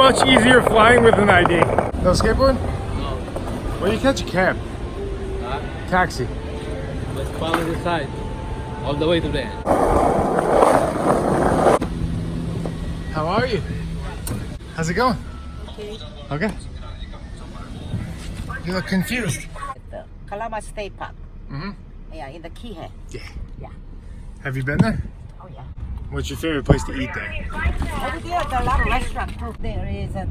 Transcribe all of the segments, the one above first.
much easier flying with an ID. No skateboard? No. Where do you catch a cab? Taxi. Let's follow the side. All the way to the end. How are you? How's it going? Okay. You look confused. The Kalama Skatepark. Mm-hmm. Yeah, in the Copiague. Yeah. Yeah. Have you been there? Oh yeah. What's your favorite place to eat there? Over there, there's a lot of restaurants too. There is the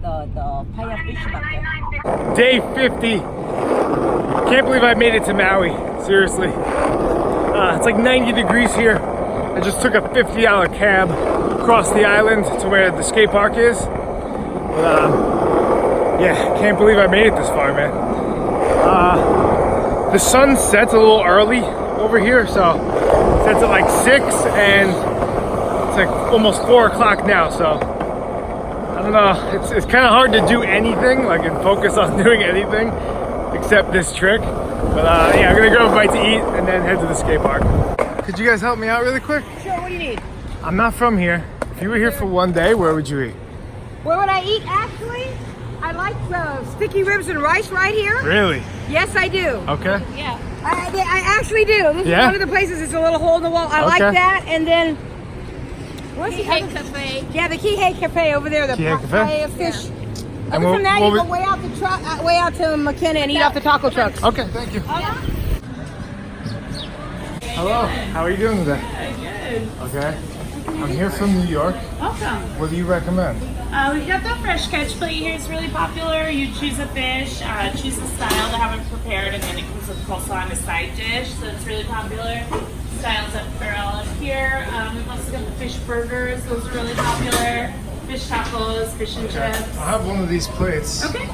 Paya Fish Market. Day 50. Can't believe I made it to Maui. Seriously. It's like 90 degrees here. I just took a $50 cab across the island to where the skate park is. But, yeah, can't believe I made it this far, man. The sun sets a little early over here, so it sets at like 6 and it's like almost 4 o'clock now, so I don't know. It's kind of hard to do anything, like and focus on doing anything except this trick. But yeah, I'm gonna grab a bite to eat and then head to the skate park. Could you guys help me out really quick? Sure, what do you need? I'm not from here. If you were here for one day, where would you eat? Where would I eat? Actually, I like sticky ribs and rice right here. Really? Yes, I do. Okay. Yeah. I actually do. This is one of the places, it's a little hole in the wall. I like that. And then, what's the other cafe? Yeah, the Copiague Cafe over there. The Copiague Cafe? Fish. Yeah. Other from that, you go way out the truck, way out to McKenna and eat off the taco trucks. Okay, thank you. Hello, how are you doing today? Good. Okay. I'm here from New York. Awesome. What do you recommend? We've got the fresh catch plate here. It's really popular. You choose a fish, choose the style to have it prepared, and then it comes with coleslaw and a side dish. So it's really popular. Styles are all up here. We've also got the fish burgers. Those are really popular. Fish tacos, fish and chips. I'll have one of these plates. Okay.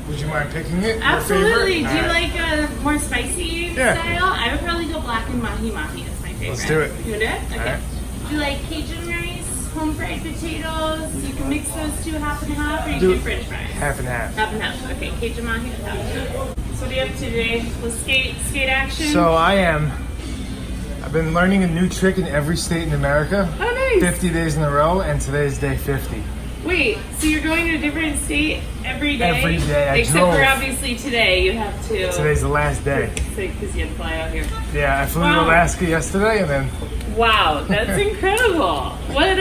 Would you mind picking it? Absolutely. Your Do you favorite? like a more spicy style? I would probably go black and mahi mahi. It's my favorite. Let's do it. You would do it? Okay. Right. Do you like Cajun rice, home fried potatoes? You can mix those two half and half, or you Do do French fries. Half and half. Half and half. Okay, Cajun mahi and half and half. So what do you have today? With skate action? So I've been learning a new trick in every state in America. Oh, nice. 50 days in a row, and today's day 50. Wait, so you're going to a different state every day? Every day. Except for obviously today, you have to. Today's the last day. Because you had to fly out here. Yeah, I flew to Alaska yesterday, and then. Wow, that's incredible. What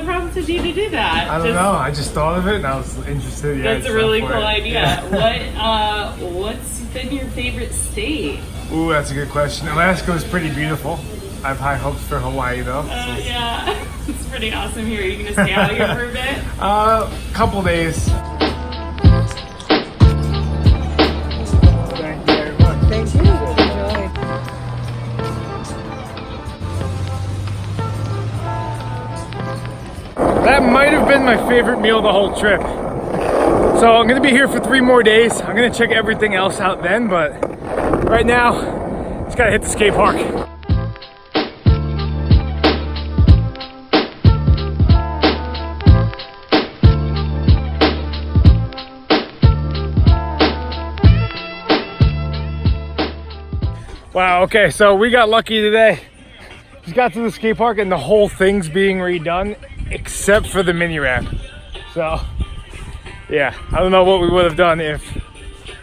prompted you to do that? I don't know. I just thought of it, and I was interested. Yeah, That's a really cool idea. Yeah. What's been your favorite state? Ooh, that's a good question. Alaska was pretty beautiful. I have high hopes for Hawaii, though. Yeah, it's pretty awesome here. Are you gonna stay out here for a bit? Couple days. Thank you very much. Thank you. Enjoy. That might have been my favorite meal the whole trip. So I'm gonna be here for 3 more days. I'm gonna check everything else out then, but right now, just gotta hit the skate park. Wow, okay, so we got lucky today. Just got to the skate park and the whole thing's being redone except for the mini ramp. So, yeah, I don't know what we would have done if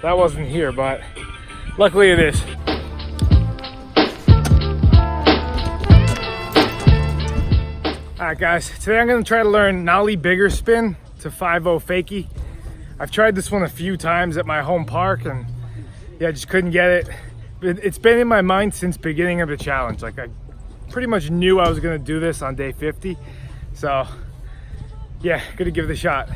that wasn't here, but luckily it is. All right, guys, today I'm gonna try to learn nollie bigger spin to 5-0 fakie. I've tried this one a few times at my home park and yeah, I just couldn't get it. It's been in my mind since beginning of the challenge. Like I pretty much knew I was gonna do this on day 50. So yeah, gonna give it a shot.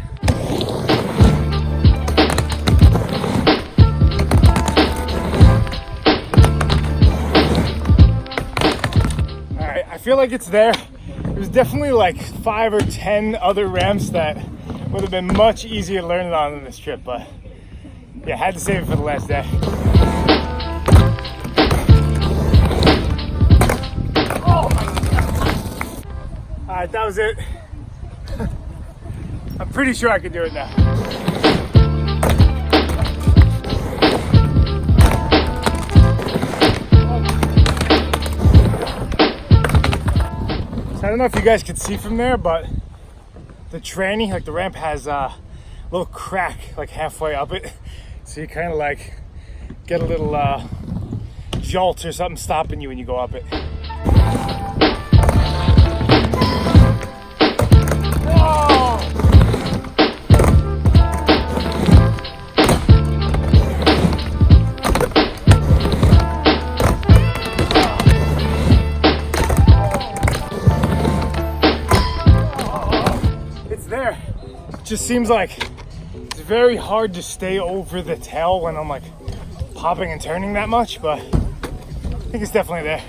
All right, I feel like it's there. There's definitely like 5 or 10 other ramps that would have been much easier to learn it on this trip, but yeah, had to save it for the last day. Alright, that was it. I'm pretty sure I can do it now. So I don't know if you guys can see from there, but the tranny, like the ramp has little crack like halfway up it. So you kind of like get a little jolt or something stopping you when you go up it. It's there. It just seems like it's very hard to stay over the tail when I'm like popping and turning that much, but I think it's definitely there.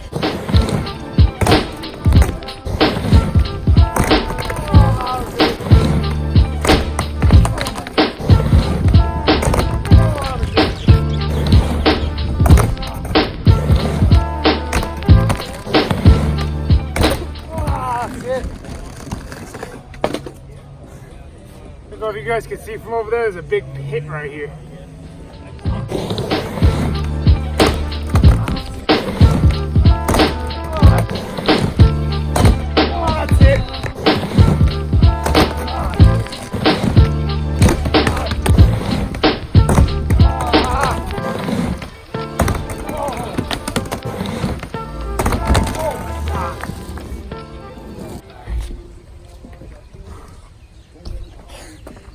I don't know if you guys can see from over there, there's a big pit right here.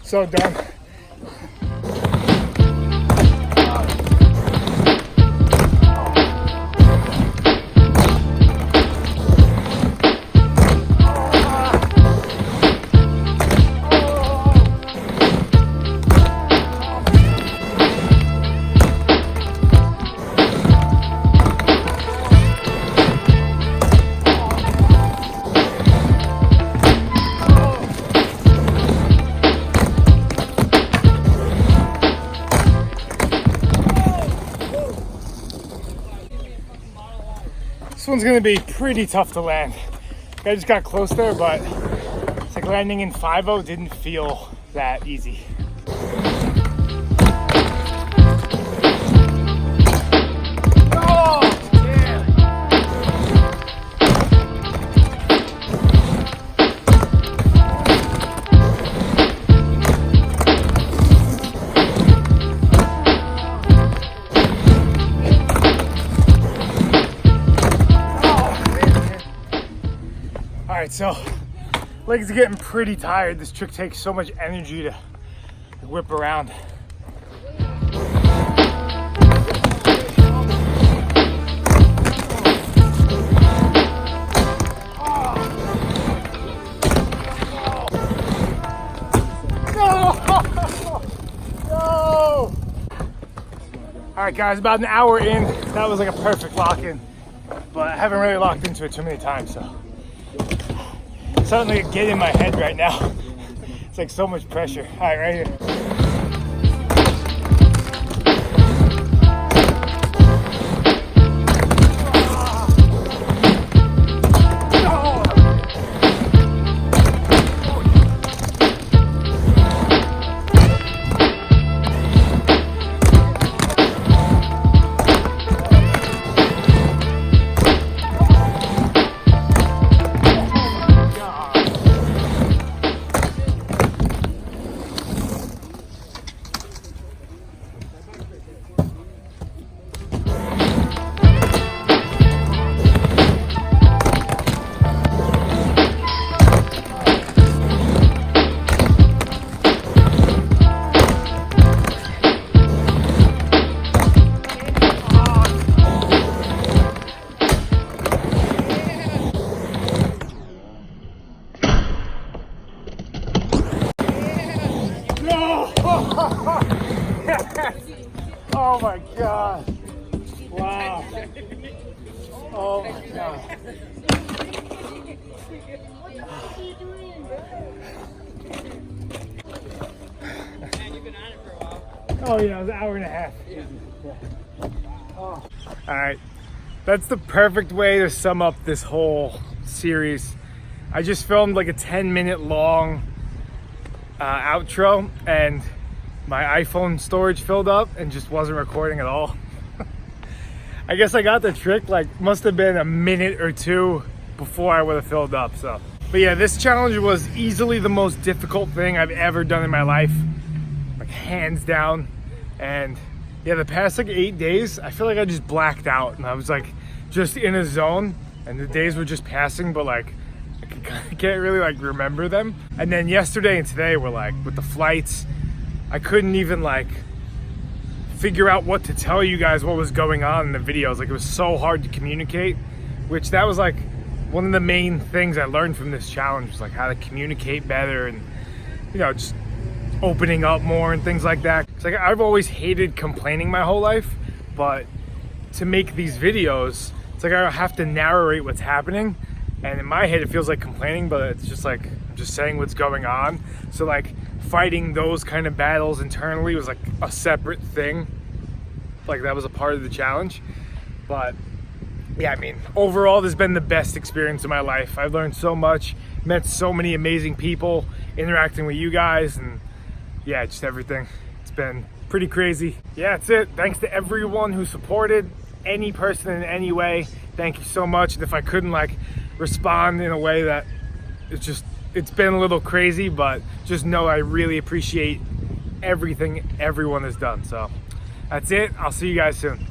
So done. This one's gonna be pretty tough to land. I just got close there, but it's like landing in 5.0 didn't feel that easy. Alright, so legs are getting pretty tired. This trick takes so much energy to whip around. No! Alright guys, about an hour in, that was like a perfect lock-in, but I haven't really locked into it too many times, so starting to get in my head right now. It's like so much pressure. All right, right here. Oh my God. Wow. Oh my God. Oh yeah, it was an hour and a half. Oh. All right, that's the perfect way to sum up this whole series. I just filmed like a 10-minute long outro, and my iPhone storage filled up and just wasn't recording at all. I guess I got the trick, like must have been a minute or two before I would have filled up. So, but yeah, this challenge was easily the most difficult thing I've ever done in my life. hands down. And yeah, the past like 8 days, I feel like I just blacked out and I was like just in a zone and the days were just passing, but like I can't really like remember them. And then yesterday and today were like with the flights, I couldn't even like figure out what to tell you guys what was going on in the videos. Like it was so hard to communicate, which that was like one of the main things I learned from this challenge was like how to communicate better and, you know, just opening up more and things like that. It's like I've always hated complaining my whole life, but to make these videos, it's like I have to narrate what's happening. And in my head, it feels like complaining, but it's just like I'm just saying what's going on. So like fighting those kind of battles internally was like a separate thing. Like that was a part of the challenge. But yeah, I mean, overall, this has been the best experience of my life. I've learned so much, met so many amazing people, interacting with you guys, and yeah, just everything. It's been pretty crazy. Yeah, that's it. Thanks to everyone who supported, any person in any way. Thank you so much. And if I couldn't like respond in a way that it's been a little crazy, but just know I really appreciate everything everyone has done. So that's it. I'll see you guys soon.